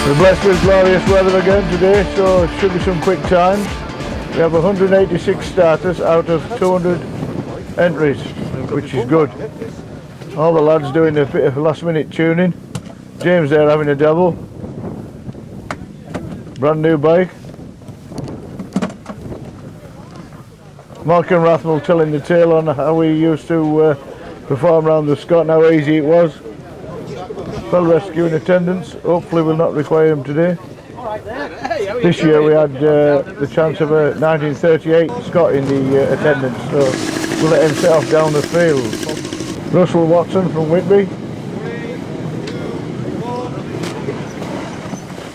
We're blessed with glorious weather again today, so it should be some quick times. We have 186 starters out of 200 entries, which is good. All the lads doing a bit of last minute tuning. James there having a double. Brand new bike. Mark and Rathmell telling the tale on how we used to perform around the Scot and how easy it was. Well rescue in attendance. Hopefully we'll not require him today. This year we had the chance of a 1938 Scot in the attendance, so we'll let him set off down the field. Russell Watson from Whitby.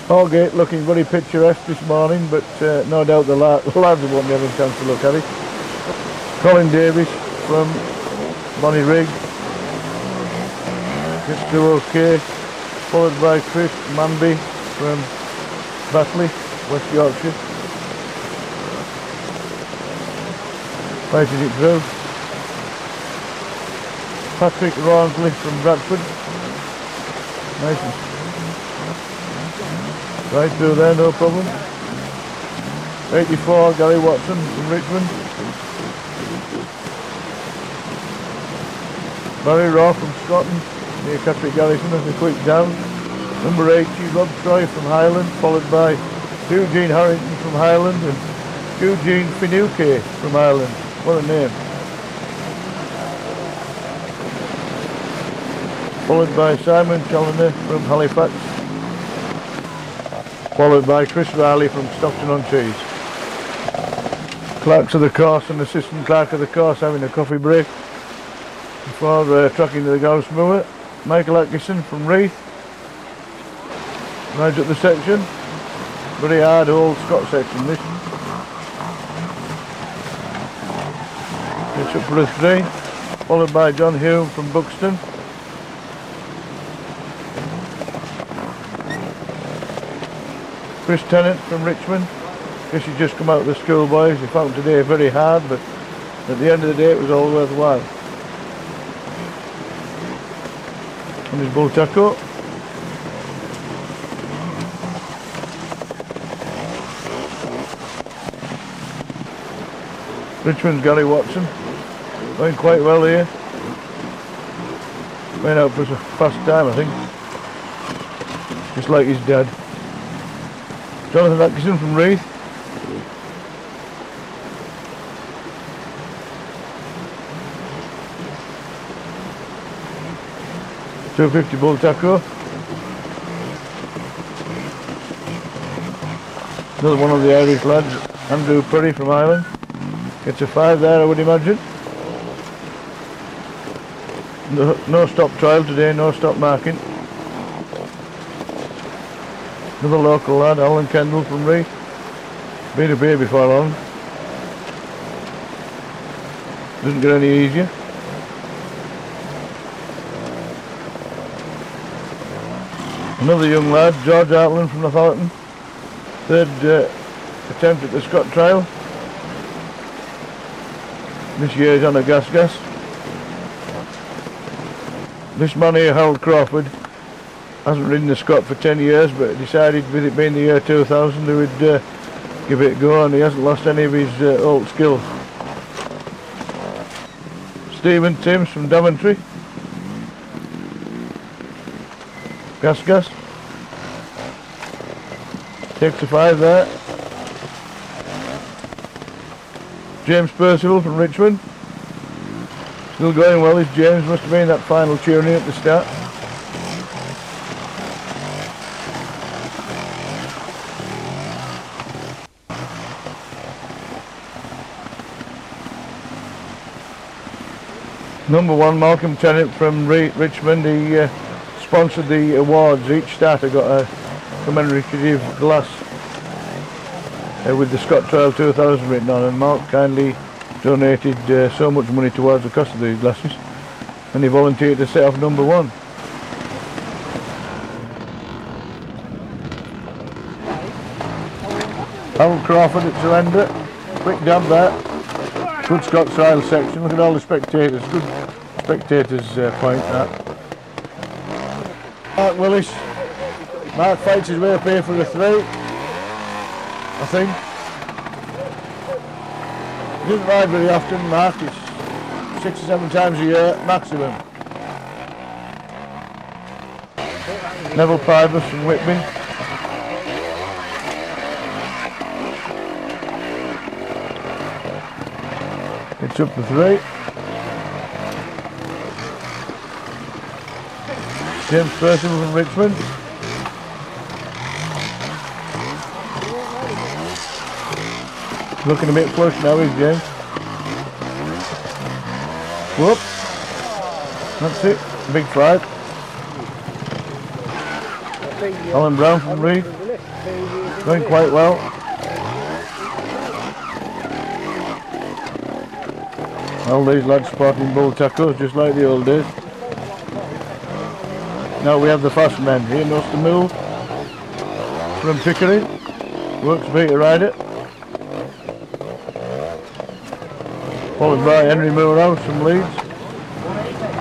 Hallgate looking very picturesque this morning, but no doubt the lads won't be having a chance to look at it. Colin Davis from Bonnyrig. Gets to OK, followed by Chris Manby from Batley, West Yorkshire. Fighting it through. Patrick Rawnsley from Bradford. Nice. Right through there, no problem. 84, Gary Watson from Richmond. Barry Raw from Scotland. Near Patrick Garrison as a quick down. Number 80, Rob Troy from Highland, followed by Eugene Harrington from Highland and Eugene Finucane from Ireland. What a name. Followed by Simon Challoner from Halifax. Followed by Chris Riley from Stockton-on-Tees. Clerks of the course and assistant clerk of the course having a coffee break before tracking to the Gauss Moor. Michael Atkinson from Reith. Rides up the section. Very hard old Scot section this. It's up for a 3. Followed by John Hume from Buxton. Chris Tennant from Richmond. Guess he's just come out of the schoolboys. He found today very hard, but at the end of the day it was all worthwhile. And his bull taco. Richmond's Gary Watson. Going quite well here. Went out for a fast time, I think. Just like his dad. Jonathan Atkinson from Reith. $2.50 bull taco. Another one of the Irish lads, Andrew Perry from Ireland. Gets a 5 there, I would imagine. No stop trial today, no stop marking. Another local lad, Alan Kendall from Reith. Been up here before long. Doesn't get any easier. Another young lad, George Hartland from Northallerton. Third attempt at the Scot trial. This year's on a gas. This man here, Harold Crawford, hasn't ridden the Scot for 10 years, but decided with it being the year 2000 he would give it a go, and he hasn't lost any of his old skills. Stephen Timms from Daventry. Gas. Takes a 5 there. James Percival from Richmond. Still going well, is James. Must have been that final tuning at the start. Number 1, Malcolm Tennant from Richmond. He sponsored the awards. Each starter got a commemorative glass with the Scot Trial 2000 written on, and Mark kindly donated so much money towards the cost of these glasses, and he volunteered to set off number 1. Harold Crawford at surrender. Quick dab there. Good Scot Trial section. Look at all the spectators. Good spectators point that. Mark Willis Mark fights his way up here for a 3, I think. He doesn't ride very often, Mark. It's 6 or 7 times a year maximum. Neville Pybus from Whitby. It's up to 3. James Percival from Richmond. Looking a bit flush now, is James. Whoop. That's it. Big 5. Alan Brown from Reed. Going quite well. All these lads sporting bull tackles just like the old days. Now we have the fast men. Ian Ostermull from Pickering. Works Peter Ryder. Followed by Henry Moorhouse from Leeds.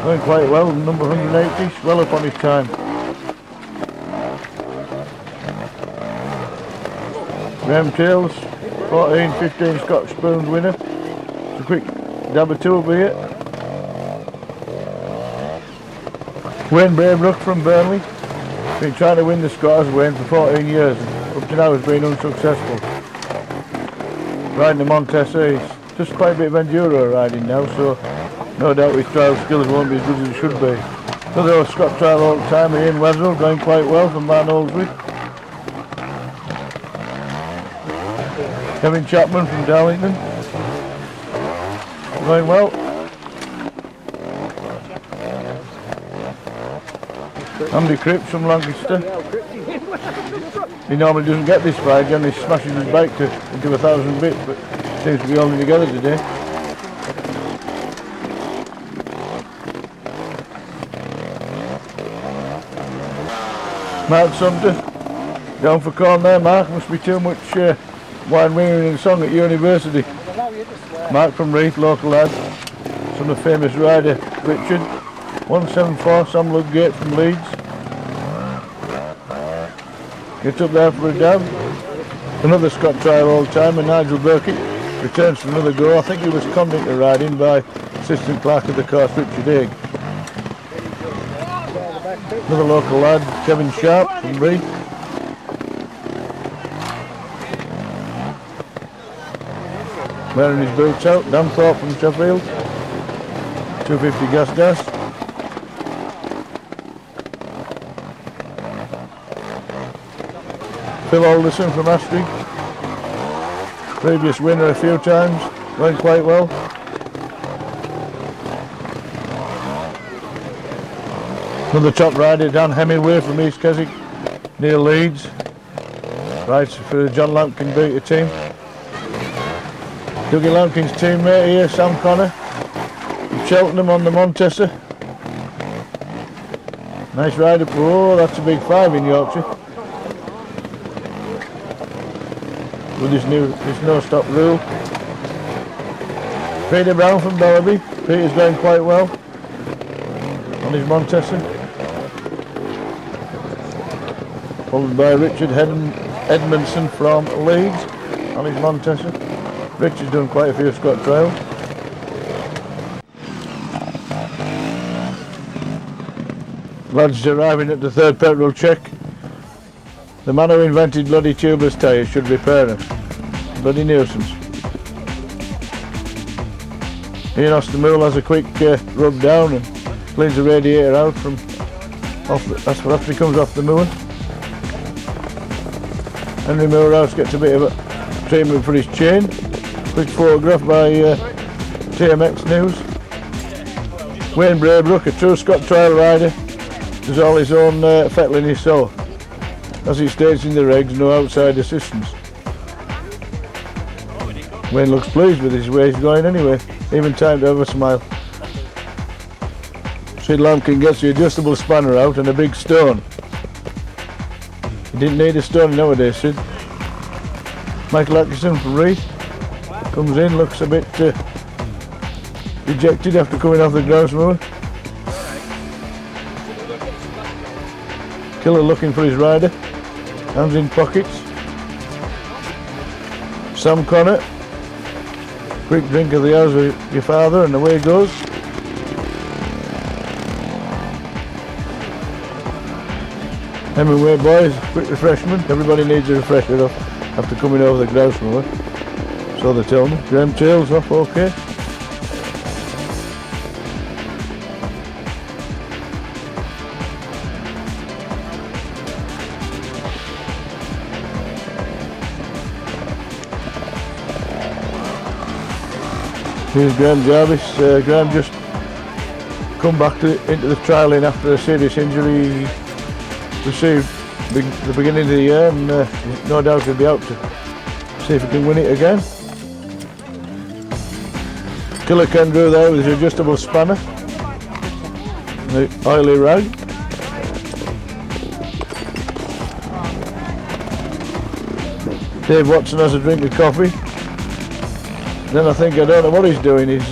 Going quite well, number 180, well up on his time. Graham Tails, 14-15 Scotch Spoons winner. It's a quick dab or 2 will be it. Wayne Braybrook from Burnley. Been trying to win the Scottish Wayne for 14 years. Up to now has been unsuccessful. Riding the Montesa, he's just quite a bit of enduro riding now, so no doubt his trial skills won't be as good as it should be. Another Scott trial all the time, Ian Wesel, going quite well from Van Oldsby. Kevin Chapman from Darlington. Going well. Andy Cripps from Lancaster. He normally doesn't get this far, he only smashes his bike into 1,000 bits, but seems to be holding together today. Mark Sumter, down for corn there. Mark, must be too much wine winging and song at university. Mark from Reeth, local lad, son of famous rider Richard. 174 Sam Ludgate from Leeds. Gets up there for a dab. Another Scott trial all the time, and Nigel Burkitt returns for another go. I think he was conductor riding by assistant clerk of the course Richard Haig. Another local lad, Kevin Sharp from Reed. Wearing his boots out, Dan Thorpe from Sheffield. 250 gas. Phil Alderson from Astrig. Previous winner a few times, went quite well. Another top rider, Dan Hemingway from East Keswick, near Leeds. Rides for the John Lampkin Beater team. Dougie Lampkin's teammate here, Sam Connor, from Cheltenham on the Montesa. Nice ride up, oh that's a big 5 in Yorkshire. With this no-stop rule. Peter Brown from Bellaby. Peter's going quite well on his Montesa. Followed by Richard Edmondson from Leeds on his Montesa. Richard's done quite a few Scott trials. Lads arriving at the third petrol check. The man who invented bloody tubeless tyres should repair them. Bloody nuisance. Ian Ostermull has a quick rub down and cleans the radiator out from off after he comes off the moor. Henry Moorhouse gets a bit of a treatment for his chain. Quick photograph by TMX News. Wayne Braybrook, a true Scott trial rider, does all his own fettling himself. As it states in the regs, no outside assistance. Wayne looks pleased with his way he's going anyway, even time to have a smile. Sid Lampkin gets the adjustable spanner out and a big stone. He didn't need a stone nowadays, Sid. Michael Atkinson from Reed comes in, looks a bit dejected after coming off the grouse moor. Killer looking for his rider. Hands in pockets. Sam Connor. Quick drink of the house with your father and away goes. Hemingway boys, quick refreshment. Everybody needs a refresher after coming over the grouse mower. So they tell me. Graham tails off, okay. Here's Graham Jarvis. Graham just come back into the trialling after a serious injury he received the beginning of the year, and no doubt he'll be out to see if he can win it again. Killer Kendrew there with his adjustable spanner, the oily rag. Dave Watson has a drink of coffee. Then I don't know what he's doing, his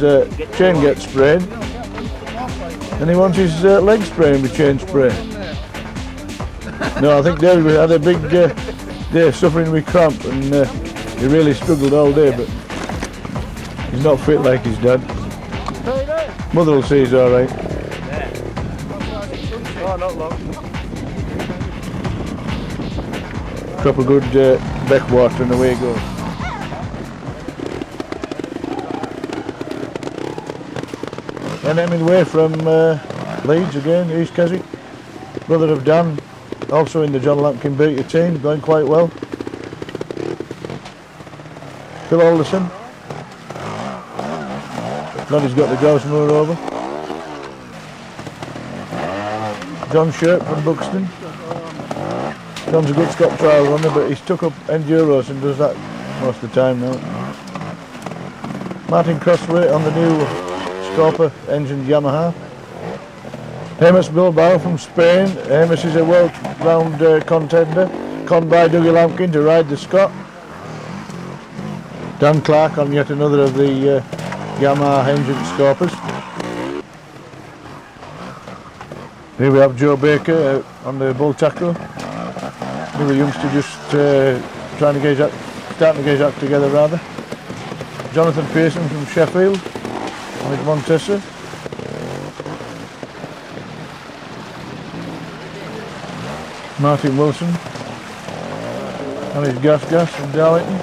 chain gets sprayed and he wants his leg spraying with chain spray. No, I think Dave had a big day suffering with cramp, and he really struggled all day, but he's not fit like his dad. Mother will see he's alright. Oh, not long. Crop of good beck water and away he goes. And Hemingway from Leeds again, East Keswick, brother of Dan, also in the John Lampkin Beater team, going quite well. Phil Alderson, glad he's got the grouse mower over. John Shirk from Buxton. John's a good Scott trial runner, but he's took up enduros and does that most of the time now. Martin Crossway on the new Scorper engine Yamaha. Amos Bilbao from Spain. Amos is a world-round contender, conned by Dougie Lampkin to ride the Scott. Dan Clark on yet another of the Yamaha engine Scorpers. Here we have Joe Baker on the bull tackle. New youngster just starting to gauge act together rather. Jonathan Pearson from Sheffield with Montessa. Martin Wilson and his gas from Darlington.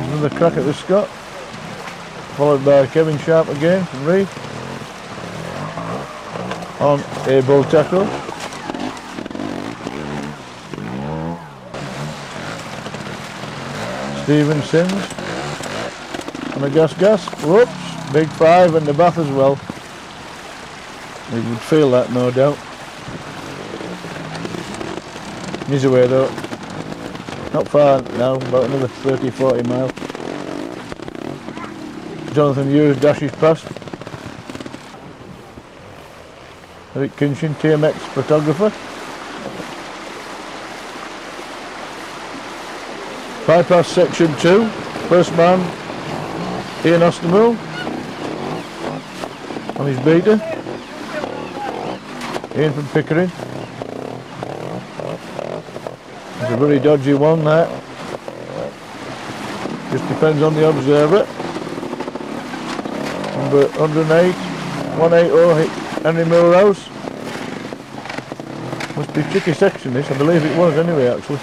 Another crack at the Scott, followed by Kevin Sharp again from Reed on a bull tackle. Stephen Sims on a gas. Whoops, big five and the bath as well. You would feel that, no doubt. He's away though. Not far now, about another 30-40 miles. Jonathan Hughes dashes past. Eric Kinchin, TMX photographer. Bypass section 2, first man Ian Ostermull on his beater. Ian from Pickering. It's a very dodgy one that. Just depends on the observer. Number 108, 180 Henry Millhouse. Must be a tricky section this, I believe it was anyway actually.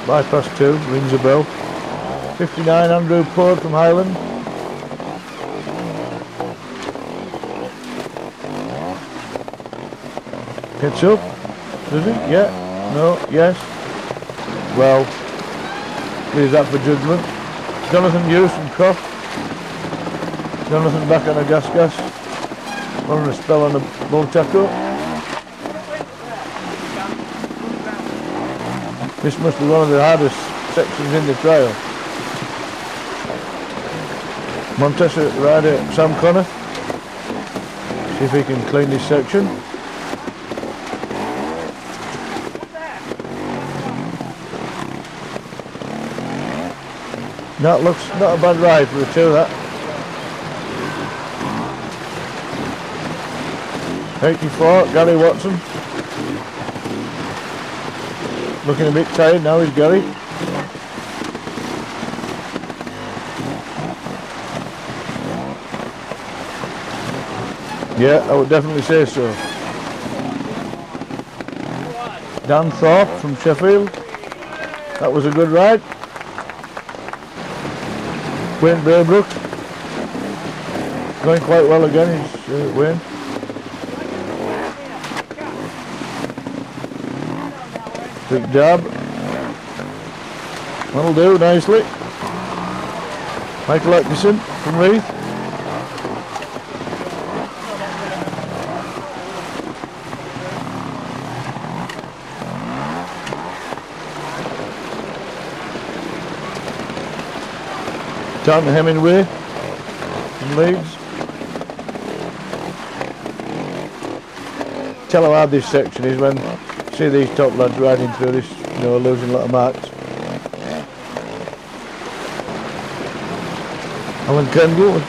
Bypass 2, rings a bell. 59 Andrew Pord from Highland. Gets up, does he? Yeah, no, yes. Well, leave that for judgment. Jonathan Hughes from Croft. Jonathan back on a gas. Running a spell on a bull tackle. This must be one of the hardest sections in the trial. Montessa rider Sam Connor. See if he can clean this section. That looks not a bad ride for a two, that. 84, Gary Watson. Looking a bit tired now, is Gary. Yeah, I would definitely say so. Dan Thorpe from Sheffield. That was a good ride. Wayne Braybrook. Going quite well again, is Wayne. Big dab. That'll do nicely. Michael Atkinson from Reith. Down to Hemingway from Leeds. Tell how hard this section is when you see these top lads riding through this, you know, losing a lot of marks. Alan Kendall.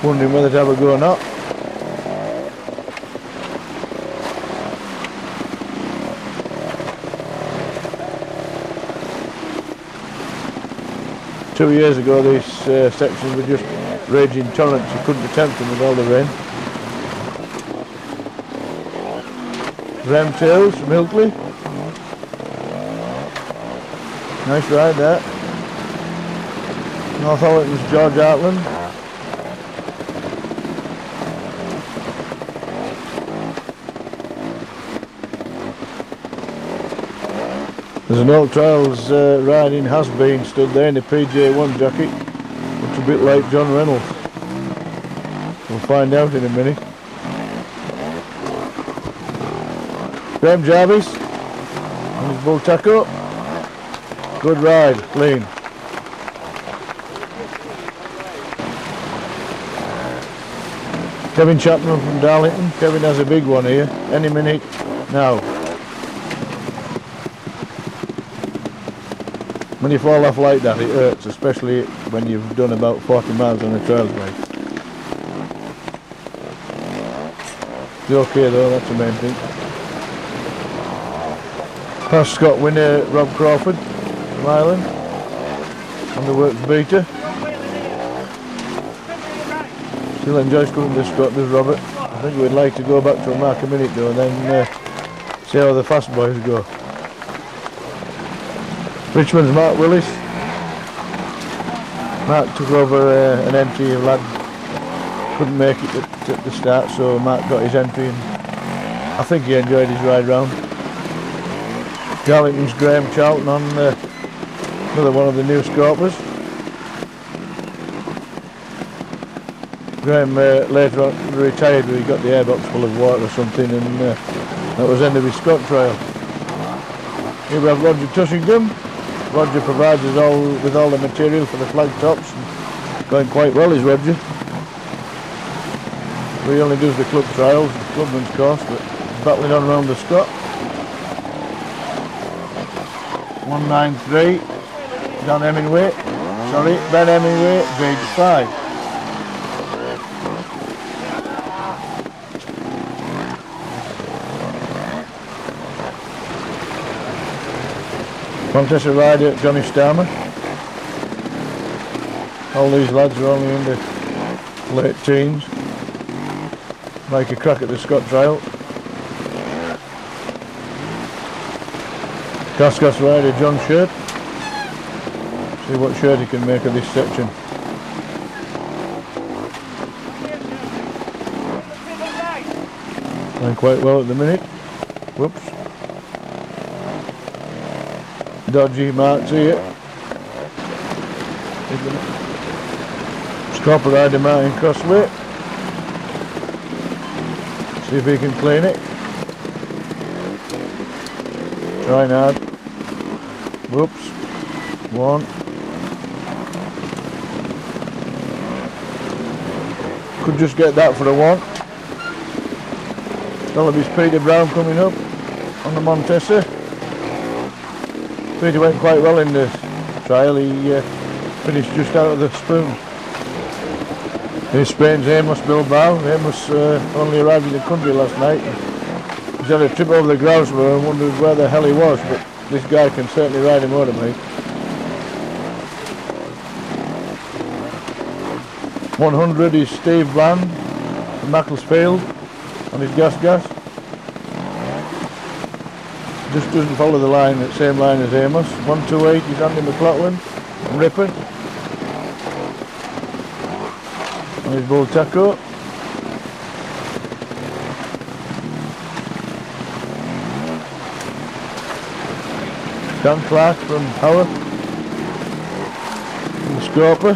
Wondering whether to have a go or not. Two years ago these sections were just raging torrents, you couldn't attempt them with all the rain. Graham Tails from Ilkley. Nice ride there. Northallerton's George Hartland. There's an Old Trials riding has been stood there in the PJ1 jacket. Looks a bit like John Reynolds. We'll find out in a minute. Graham Jarvis and his bull taco. Good ride, clean. Kevin Chapman from Darlington. Kevin has a big one here, any minute now. When you fall off like that, it hurts, especially when you've done about 40 miles on a trails bike. You're okay though, that's the main thing. Past Scott winner Rob Crawford from Ireland on the works beater. Still enjoys coming to Scott, does Robert. I think we'd like to go back to a mark a minute though and then see how the fast boys go. Richmond's Mark Willis. Mark took over an entry of lad couldn't make it at the start, so Mark got his entry and I think he enjoyed his ride round. Darlington's Graham Charlton on another one of the new Scorpers. Graham later on retired when he got the airbox full of water or something, and that was the end of his Scott trial. Here we have Roger Tushingham. Roger provides us all with all the material for the flag tops. Going quite well is Roger. He only does the club trials, the clubman's course, but battling on around the Scott. 193, Ben Hemingway, grade 5. Contest rider Johnny Starmer. All these lads are only in the late teens. Make a crack at the Scott trial. Cascos rider John Shirt. See what shirt he can make of this section. Going quite well at the minute. Whoops. Dodgy marks here. Scorper rider Martin Crossway. See if he can clean it. Trying hard. Whoops. One. Could just get that for a one. Wallaby's Peter Brown coming up on the Montesa. Peter went quite well in the trial. He finished just out of the spoon. Here's Spain's Amos Bilbao. Amos only arrived in the country last night. He's had a trip over the grouse moor and wondered where the hell he was, but this guy can certainly ride him out of me. 100 is Steve Bland from Macclesfield on his gas. Just doesn't follow the line, the same line as Amos. 128 is Andy McLaughlin from Ripon on his bull taco. Dan Clark from Howard from the Scorper.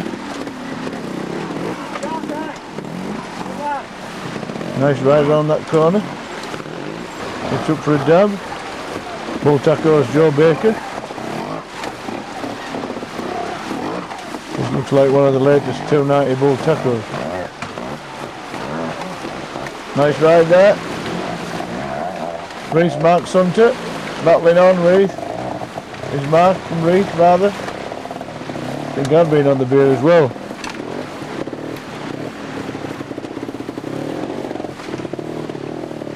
Nice ride around that corner. It's up for a dab. Bull taco's Joe Baker. This looks like one of the latest 290 bull tacos. Nice ride there. Reese Mark Sunter battling on Reith. Is Mark from Reith rather. I think I've been on the beer as well.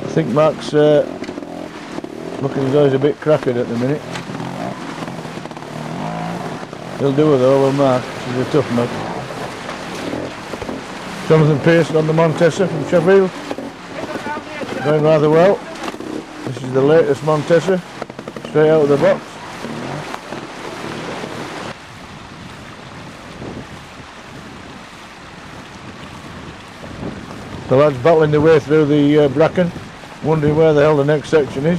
I think Mark's looking as though he's a bit crackered at the minute. He'll do it though, will Mark. He's a tough nut. Jonathan Pearson on the Montesa from Sheffield. Going rather well. This is the latest Montesa, straight out of the box. The lads battling their way through the bracken, wondering where the hell the next section is.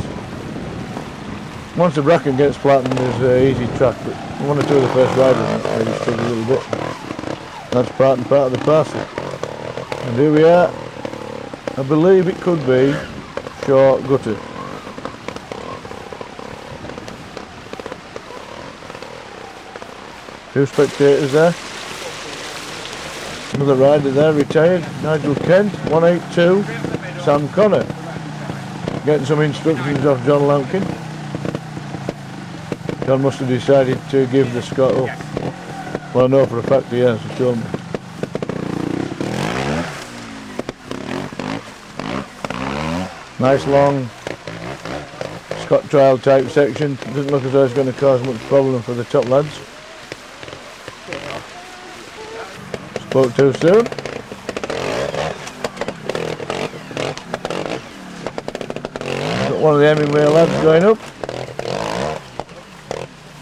Once the bracken gets flattened, there's an easy track, but one or two of the first riders maybe struggle a little bit. That's part of the parcel. And here we are. I believe it could be short gutter. Two spectators there. Another rider there, retired, Nigel Kent, 182, Sam Connor. Getting some instructions off John Lampkin. John must have decided to give the Scot up. Well, I know for a fact he has, he told me. Nice long Scot trial type section. Doesn't look as though it's going to cause much problem for the top lads. Spoke too soon. Got one of the Hemingway lads going up.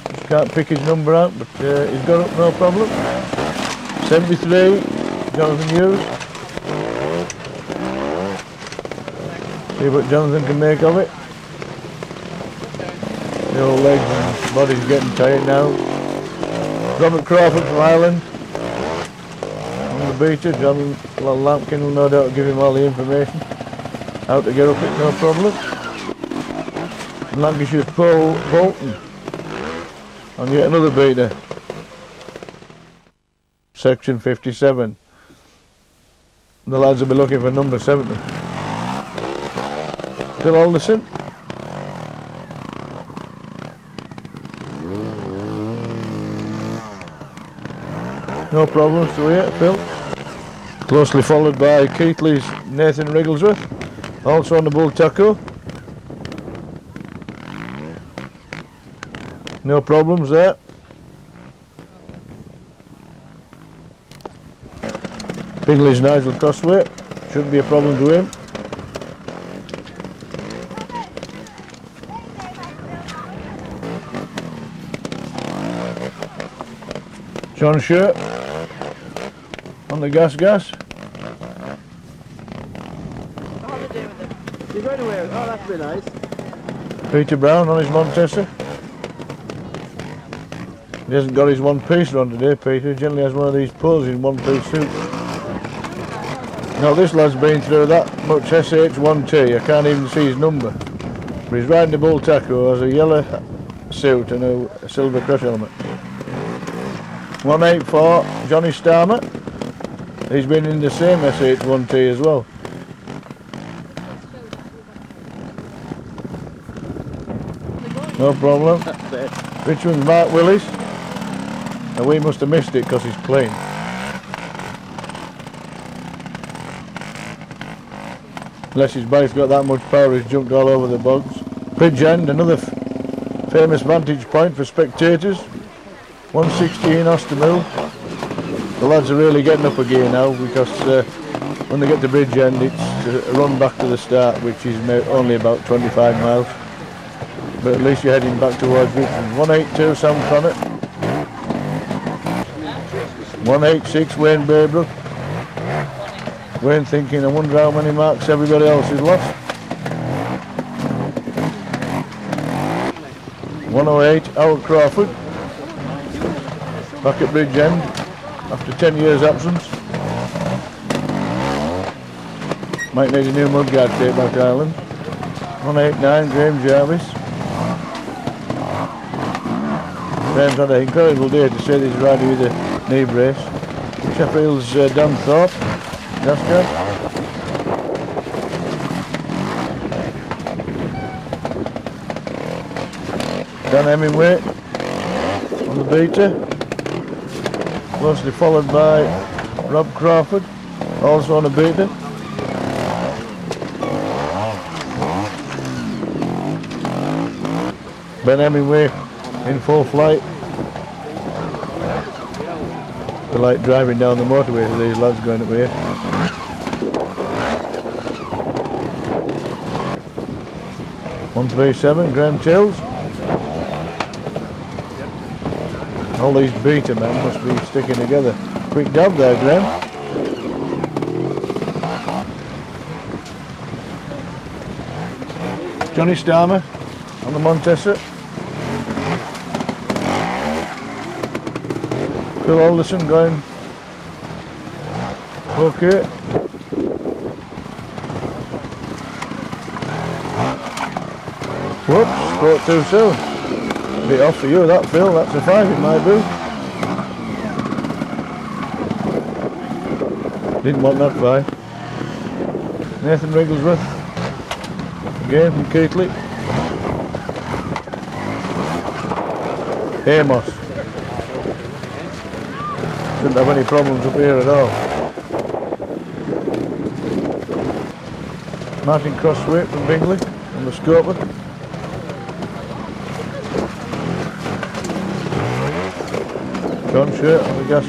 Just can't pick his number out, but he's got up no problem. 73, Jonathan Hughes. See what Jonathan can make of it. The old legs and body's getting tired now. Robert Crawford from Ireland. Beater, John Lampkin will no doubt give him all the information how to get up it, no problem. And Lancashire's Paul Bolton on yet another beater, section 57. The lads will be looking for number 70. Still Alderson. No problems to here, Phil. Closely followed by Keithley's Nathan Wrigglesworth, also on the bull taco. No problems there. Bigley's Nigel Crossway, shouldn't be a problem to him. John Shirt on the gas. You're going away. Oh, that's been nice. Peter Brown on his Montesa. He hasn't got his one-piece on today, Peter. He generally has one of these pulls in one-piece suits. Now this lad's been through that much SH1T, I can't even see his number. But he's riding the bull taco, has a yellow suit and a silver crush helmet. 184, Johnny Starmer. He's been in the same SH1T as well. No problem. Richmond's Mark Willis. And we must have missed it because he's clean. unless his bike's got that much power he's jumped all over the bogs. Bridge End, another famous vantage point for spectators. 116 Ostermill. The lads are really getting up a gear now, because when they get to Bridge End it's a run back to the start, which is only about 25 miles. But at least you're heading back towards Richmond. 182 Sam Connett. 186 Wayne Baybrook. Wayne thinking, I wonder how many marks everybody else has lost. 108 Howard Crawford. Back at Bridge End after 10 years absence. Might need a new mudguard to take back Ireland. 189 Graham Jarvis. Graham's had an incredible day, to say that he's riding with a knee brace. Sheffield's Dan Thorpe. That's good. Dan Hemingway on the beater. Closely followed by Rob Crawford, also on a beater. Ben Hemingway in full flight. They're like driving down the motorway with these lads going up here. .137 Graham Chills. All these beater men must be sticking together. Quick dab there, Graham. Johnny Starmer on the Montesa. Phil Alderson going okay. Whoops, spoke too soon. Bit off for you that, Phil. That's a 5 in my book. Didn't want that 5. Nathan Wigglesworth again from Keighley. Amos didn't have any problems up here at all. Martin Crosswaite from Bingley on the Scoper. John Shirt on the gas.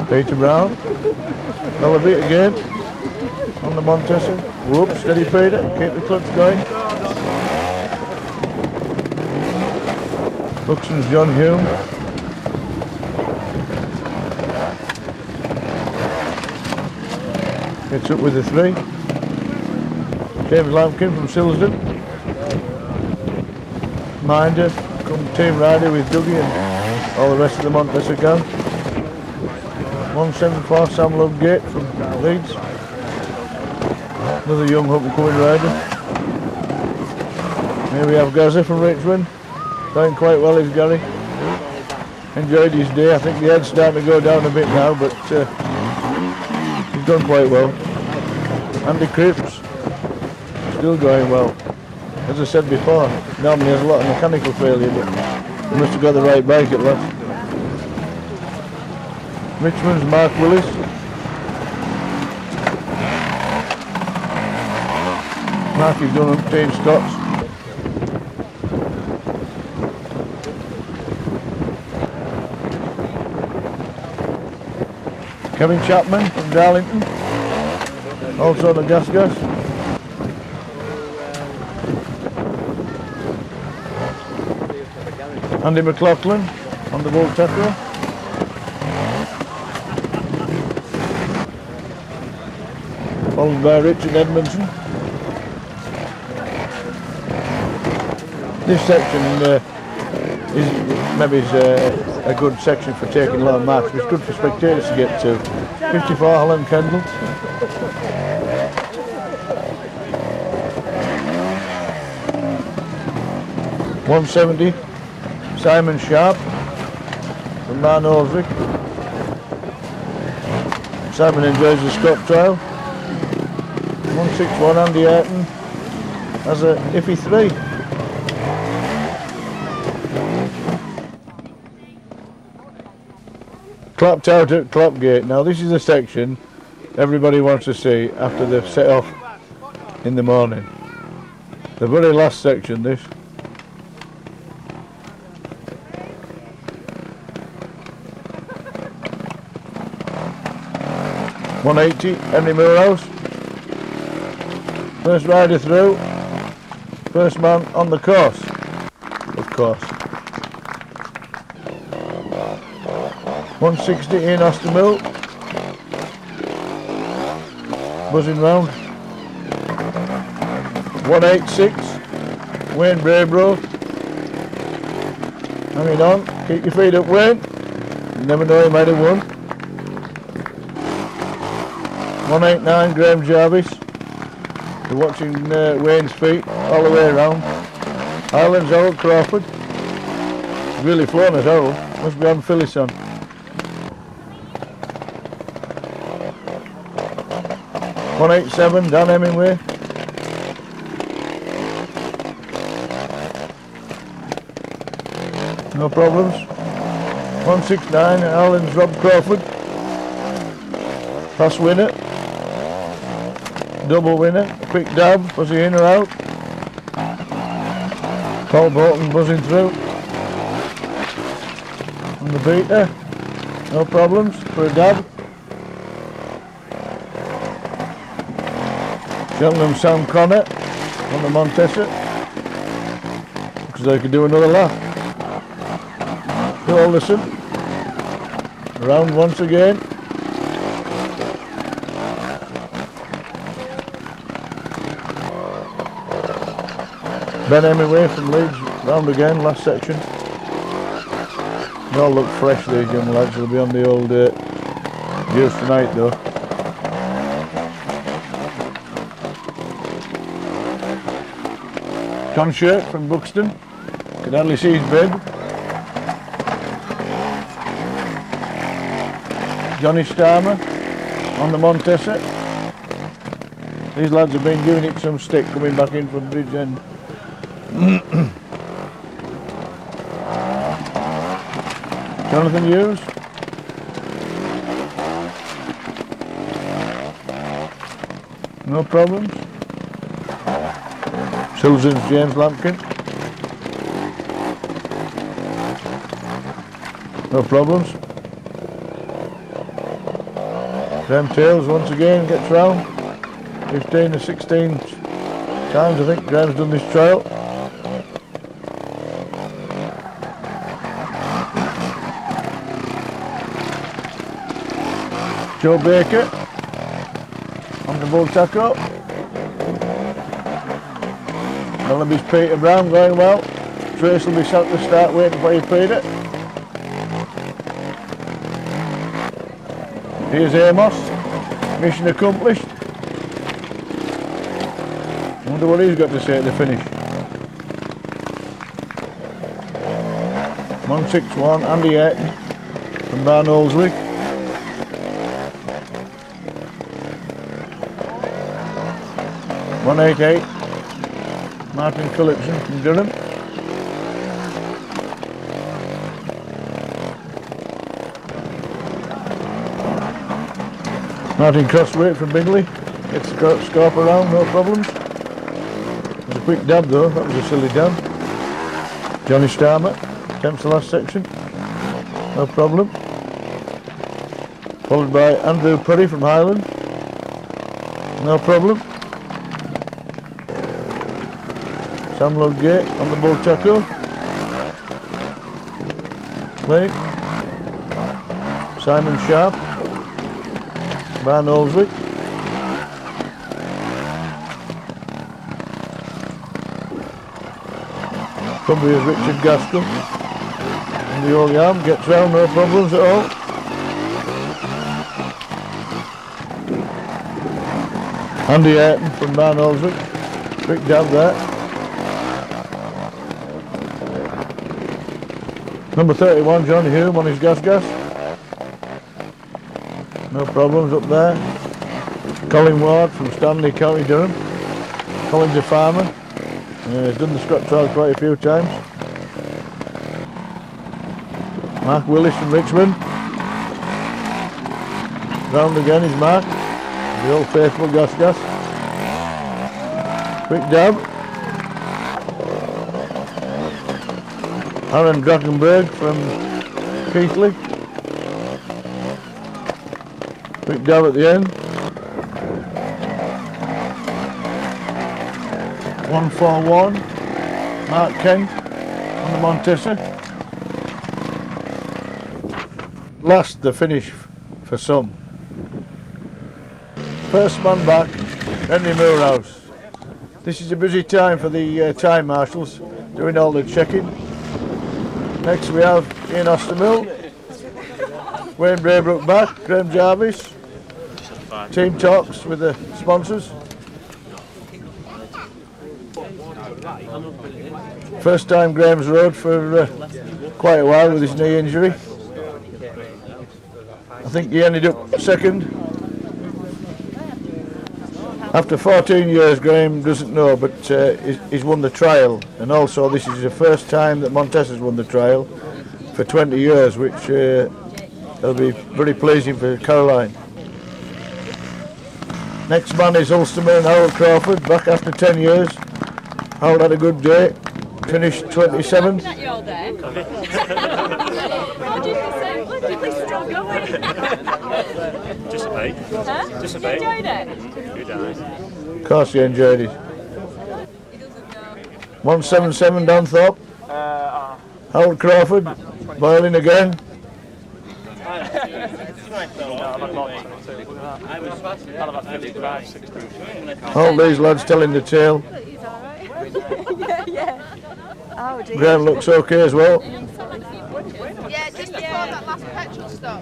Peter Brown. Elevate again on the Montesa. Whoops, steady Peter, keep the clutch going. Buxton's John Hume. Gets up with the 3. James Lampkin from Silsden. Minder come team rider with Dougie and all the rest of the Montesa gang. 174 Sam Ludgate from Leeds. Another young up and coming rider. Here we have Gaza from Richmond. Going quite well is Gary. Enjoyed his day. I think the head's starting to go down a bit now, but he's done quite well. Andy Cripps still going well. As I said before, normally has a lot of mechanical failure, but he must have got the right bike at last. Richmond's Mark Willis. Mark is done up Team Scots. Kevin Chapman from Darlington, also on the gas. Andy McLaughlin on the Bull Tether. Followed by Richard Edmondson. This section is maybe a good section for taking long marks, but it's good for spectators to get to. 54 Alan Kendall. .170 Simon Sharp from Man Osric. Simon enjoys the Scott trial. 161 Andy Ayrton has a iffy 3. clapped out at Clapgate. Now this is a section everybody wants to see after they've set off in the morning. The very last section, this. (180) Henry Moorhouse. First rider through. First man on the course. Of course. 160 Ian Ostermill. Buzzing round. 186 Wayne Braybrook. Hanging on. Keep your feet up, Wayne. You never know, he might have won. 189 Graham Jarvis. You're watching Wayne's feet all the way around. Highlands Harold Crawford. He's really flown at Harold. Must be on Phyllis on. 187 Dan Hemingway. No problems. 169 Alan's Rob Crawford. Pass winner. Double winner. Quick dab. Was he in or out? Paul Bolton buzzing through. On the beater. No problems for a dab. Cheltenham Sam Connor on the Montesa. Because they could do another lap. Phil Alderson. Around once again. Ben Hemingway from Leeds, round again, last section. They all look fresh, these young lads. They'll be on the old juice tonight though. John Shirt from Buxton. Can hardly see his bib. Johnny Starmer on the Montesa. These lads have been giving it some stick coming back in from Bridgend. Jonathan Hughes. No problems. Susan's James Lampkin. No problems. Graham Tails once again gets round. 15 or 16 times I think Graham's done this trial. Joe Baker on the Bull Taco. Mellaby's Peter Brown going well. Trace will be sat at the start waiting for you, Peter. Here's Amos. Mission accomplished. I wonder what he's got to say at the finish. 161 Andy Ayrton from Barnoldswick. 188 Martin Phillipson from Durham. Martin Crosswaite from Bingley. Gets the scarp around, no problems. It was a quick dab though, that was a silly dab. Johnny Starmer, attempts the last section. No problem. Followed by Andrew Purry from Highland. No problem. Sam Ludgate on the Bull Taco. Blake. Simon Sharp. Barnoldswick. Cumbria's Richard Gaskell. And the old arm gets round, no problems at all. Andy Ayrton from Barnoldswick. Quick dab there. Number 31, Johnny Hume on his gas. No problems up there. Colin Ward from Stanley, County Durham. Colin's a farmer. He's done the Scott trial quite a few times. Mark Willis from Richmond. Round again is Mark. The old faithful gas. Quick dab. Aaron Drakenberg from Keithley. Quick dab at the end. 141. Mark Kent on the Montesa. Last, the finish for some. First man back, Henry Moorhouse. This is a busy time for the time marshals, doing all the checking. Next we have Ian Ostermill, Wayne Braybrook back, Graham Jarvis, team talks with the sponsors. First time Graham's rode for quite a while with his knee injury. I think he ended up second. After 14 years, Graham doesn't know, but he's won the trial, and also this is the first time that Montesa's won the trial for 20 years, which will be very pleasing for Caroline. Next man is Ulsterman Harold Crawford, back after 10 years. Harold had a good day, finished 27th. Just a bit. Huh? Just a bit. You enjoyed it? Good eyes. Of course he enjoyed it. 177 Dan Thorpe. Harold Crawford, boiling again. All these lads telling the tale. Yeah. Oh dear. Graham looks okay as well. Yeah, just before that last petrol stop.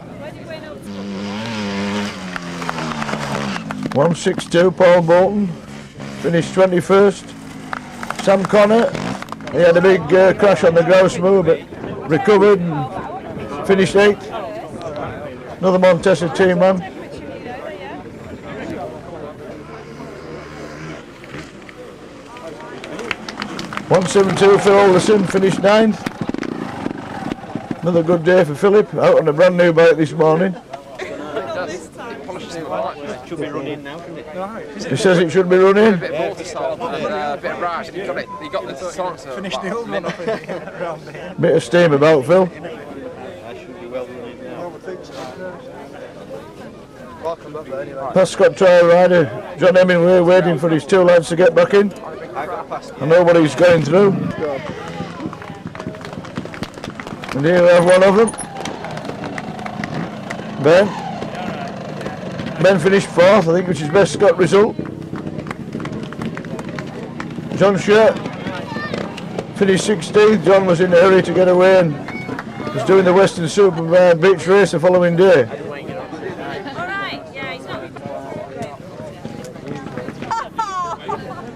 162 Paul Bolton, finished 21st. Sam Connor, he had a big crash on the grouse moor but recovered and finished 8th. Another Montesa team man. 172 Phil Alderson, finished 9th. Another good day for Philip, out on a brand new bike this morning. Should be running now, shouldn't it? He says it should be running. A bit of water salt, a bit of rash, he got the salt. Finish the old one off around there. Bit of steam about Phil. I should be well running now. Welcome back there anyway. Pascot trial rider John Hemingway waiting for his two lads to get back in. I know what he's going through. And here we have one of them. Ben finished 4th, I think, which is best Scott result. John Shirt finished 16th. John was in a hurry to get away and was doing the Western Super Beach race the following day.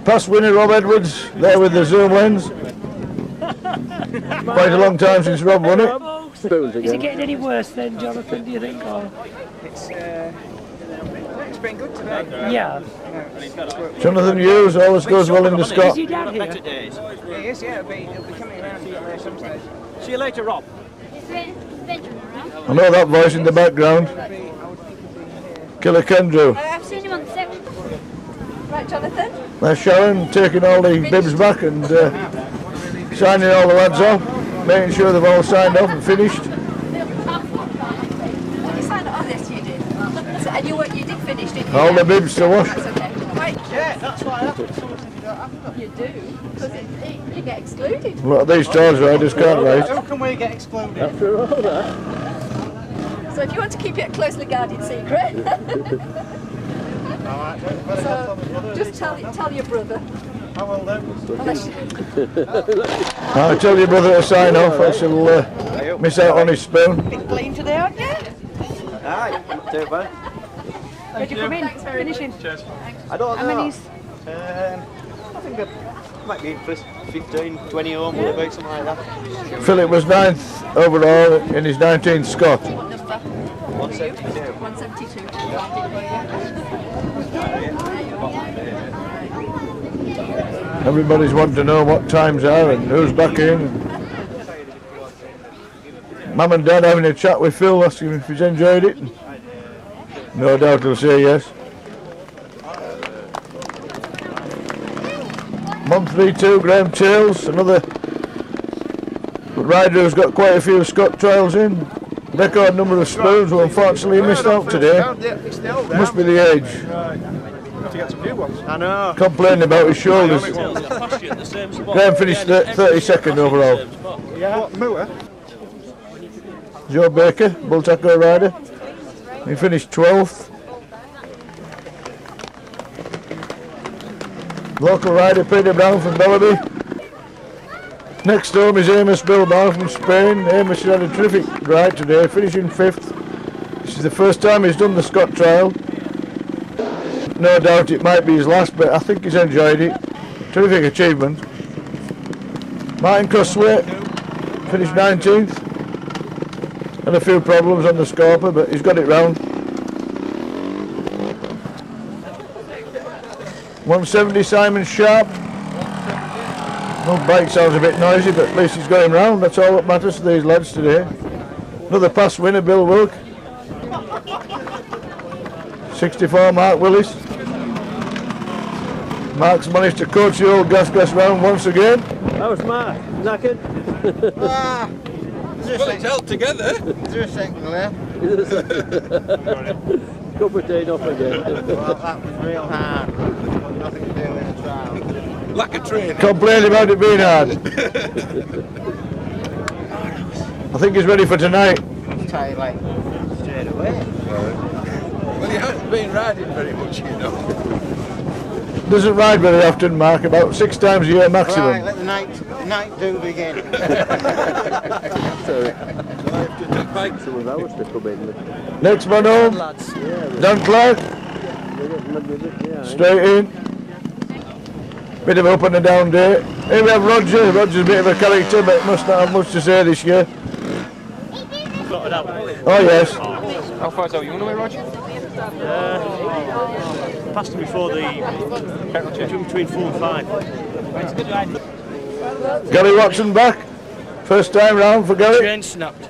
Past winner Rob Edwards, there with the zoom lens. Quite a long time since Rob won it. Is it getting any worse then, Jonathan, do you think? Or? It's been good today. Yeah. Jonathan Hughes always goes well in the Scott. Is he down here? It is, yeah, it'll be coming around at some stage. See you later, Rob. I know that voice in the background. Killer Kendrew. I've seen him on the set. Right, Jonathan? There's Sharon taking all the bibs back and signing all the lads off, making sure they've all signed off and finished. You signed it. Oh, yes, you did. So, and you did finish, didn't you? All the bibs to wash. That's okay. Right. Yeah, that's why I have it. You do, because you get excluded. Look at these tours riders can't race. How can we get excluded? After all that. So if you want to keep it a closely guarded secret, so just tell your brother. I will then. I'll tell your brother to sign off, else he'll miss out on his spoon. Bit clean today, aren't you? Aye, not too bad. Did you come in? Finishing. Cheers. I don't know. How many's? I think I might be for 15, 20 home, or about something like that. Philip was 9th overall in his 19th Scott. What number? 172. 172. Everybody's wanting to know what times are and who's back in. Mum and Dad having a chat with Phil, asking him if he's enjoyed it. No doubt he'll say yes. Month 3-2, Graham Tails, another rider who's got quite a few Scott trials in. Record number of spoons, who unfortunately missed out today. Must be the age. To get some new ones. I know. Complaining about his shoulders. Graham finished 32nd overall. Yeah. What, Moore? Joe Baker, Bull Taco rider. He finished 12th. Local rider Peter Brown from Bellamy. Next home is Amos Bilbao from Spain. Amos had a terrific ride today, finishing 5th. This is the first time he's done the Scott trial. No doubt it might be his last, but I think he's enjoyed it. Terrific achievement. Martin Crossway finished 19th. Had a few problems on the Scorper, but he's got it round. 170 Simon Sharp. No, bike sounds a bit noisy, but at least he's got him round. That's all that matters to these lads today. Another past winner, Bill Wilk. 64 Mark Willis. Mark's managed to coach the old gas round once again. That was Mark. Knackered. Well, it's held together. Is there a second left? Cup of tea off again. Well, that was real hard. Nothing to do in a trial. Like a train. Complain about it being hard. I think he's ready for tonight. Tight like straight away. Well, you haven't been riding very much, you know. Doesn't ride very often, Mark, about 6 times a year maximum. Right, let the night do begin. Next man home, Dan Clark. Straight in. Bit of up and down day. Here we have Roger. Roger's a bit of a character, but must not have much to say this year. Oh yes. How far's out you on the way, Roger? Passed him before the between 4 and 5. Gary Watson back. First time round for Gary. Chain snapped.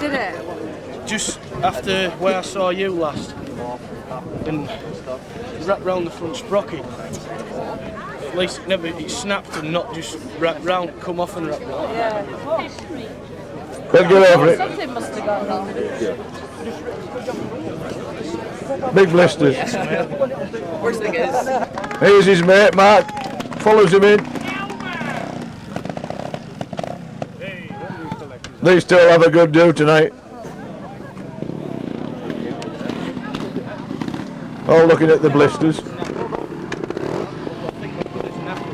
Did it? Just after where I saw you last. And wrapped round the front sprocket. At least it snapped and not just wrapped round, come off and wrapped round. Yeah. They'll get over it. Something must have gone wrong. Big blisters. Worst thing is, Here's his mate, Mark. Follows him in. These two will have a good do tonight. All looking at the blisters.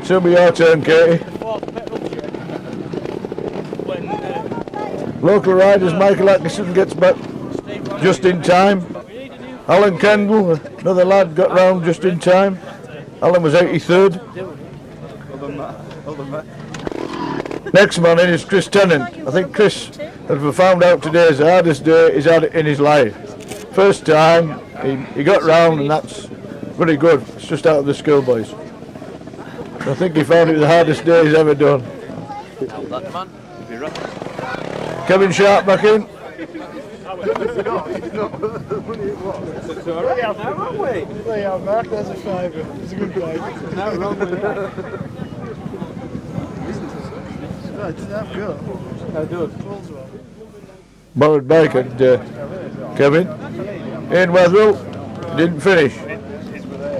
Soon be your turn, Katie. Local riders, Michael Atkinson gets back just in time. Alan Kendall, another lad, got round just in time. Alan was 83rd. Next man in is Chris Tennant. I think Chris, as we found out today, is the hardest day he's had in his life. First time, he got round, and that's very good. It's just out of the schoolboys. I think he found it the hardest day he's ever done. Kevin Sharp back in. Mark, there's a fiver. It's a good five. No, wrong with that. Borrowed bike and Kevin. Ian Wetherill didn't finish.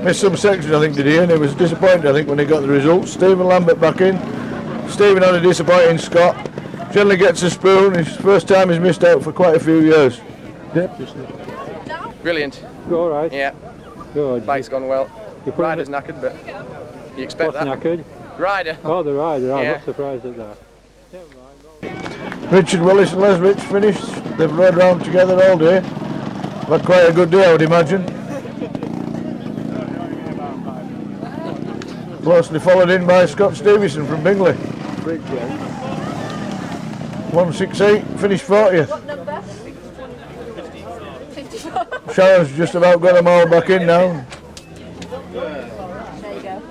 Missed some sections, I think, did he? And he was disappointed, I think, when he got the results. Stephen Lambert back in. Stephen had a disappointing Scott. Generally gets a spoon. It's the first time he's missed out for quite a few years. brilliant. All right. Yeah. Good. Bike's gone well. Rider's knackered, but you expect What's that. knackered? Rider. Oh, the rider. I'm Yeah. not surprised at that. Richard Willis and Les Rich finished. They've rode round together all day. Had quite a good day, I would imagine. Closely followed in by Scott Stevenson from Bingley. 168, finished 40th. What number? 54. Sharon's just about got them all back in now. There you go.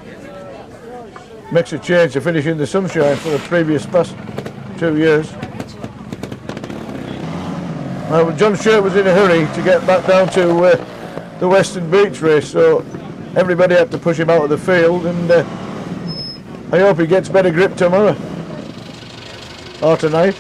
Makes a change to finish in the sunshine for the previous past 2 years. John Shirt was in a hurry to get back down to the Western Beach race, so everybody had to push him out of the field, and I hope he gets better grip tomorrow or tonight.